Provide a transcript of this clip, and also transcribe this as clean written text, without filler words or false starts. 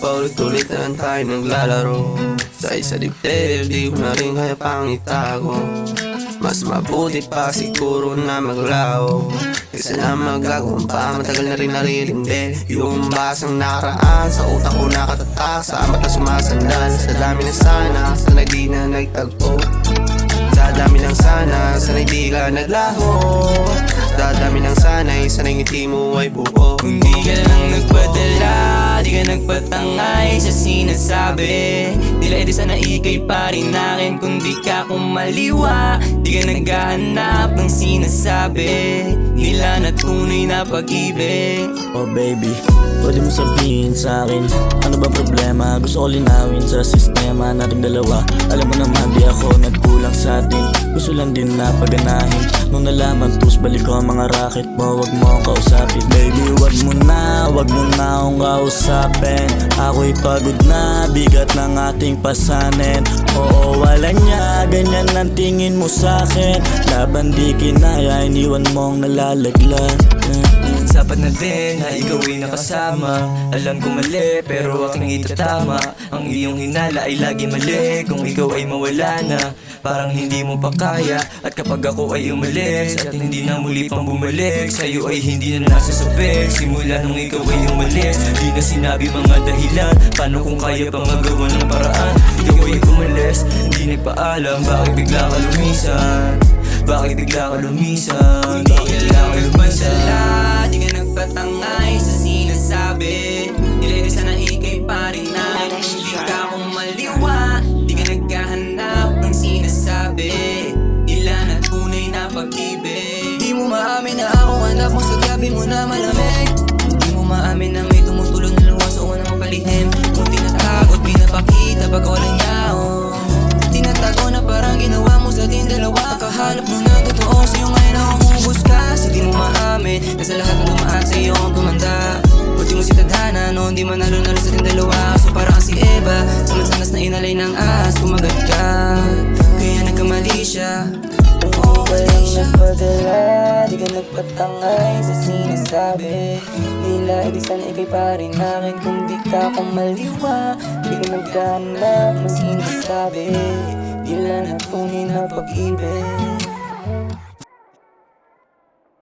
paulit-ulit na lang tayo naglalaro. Sa isa dibdib, di ko na rin kaya pang itago. Mas mabuti pa siguro na maglaho kaysa na magagumpa, matagal na rin naririndi. Yung basang nakaraan sa utak ko nakatatak, sa mata sumasandal. Sa dami na sana di na nagtagpo. Sa dami ng sana di ka naglaho. Sa dami ng sana'y ngiti mo ay buo. Kung di ka lang nagpadala, di ka nagpatangay sa sinasabi, tila edi sana ikay pa rin akin. Kung di ka kumaliwa, di ka naghahanap ng sinasabi nila na tunay na pag-ibig. Oh baby, pwede mo sabihin sa akin, ano ba problema? Gusto ko linawin sa sistema nating dalawa. Alam mo naman di ako nagkulang sa atin, gusto lang din na paganahin. Nung nalaman tus balik ko ang mga racket mo, wag mo akong kausapin. Baby wag mo na akong kausapin. Ako'y pagod na, bigat ng ating pasanin. Oo wala niya, ganyan ang tingin mo sa'kin. Laban di kinaya, iniwan mong nalalaglag. Sapat na din na ikaw ay nakasama. Alam ko mali pero aking itatama. Ang iyong hinala ay lagi mali. Kung ikaw ay mawala na, parang hindi mo pa kaya. At kapag ako ay umalis at hindi na muli pang bumalik, sa'yo ay hindi na nasasabik. Simula nung ikaw ay umalis, di na sinabi mga dahilan. Paano kung kaya pang magawa ng paraan? Ikaw ay umalis, hindi nagpaalam. Bakit bigla ka lumisan? Bakit bigla ka lumisan? Bakit bigla ka lumisan? Di ka nagpatangay sa sinasabi, nilay sana ikay pa rin akin. Hindi ka kumaliwa, di ka naghahanap ng sinasabi nila na tunay na pag-ibig. Di mo maamin na ako anak mo sa gabi mo na malamig. Di mo maamin na may tumutulong na luwa sa unang mapalihim. Kung tinatakot, pinapakita pag walang yaon. Tinatago na parang ginawa mo sa ating dalawa. Kahanap mo na totoo sa'yo ngayon ako umubos ka. Kasi di mo maamin na sa lahat ng dumaan sa'yo ang tumanda. Buti mo si tadhana noon di manalo-nalo sa ating dalawa. So parang si Eva sa mansanas na inalay ng ahas. Kumagat ka, kaya nagkamali siya. Oo, walang nagpadala, di ka nagpatangay sa sinasabi nila, ibig sana ikay pa rin akin. Kung di ka kumaliwa, di ka naghahanap ng sinasabi nila na tunay na pag-ibig.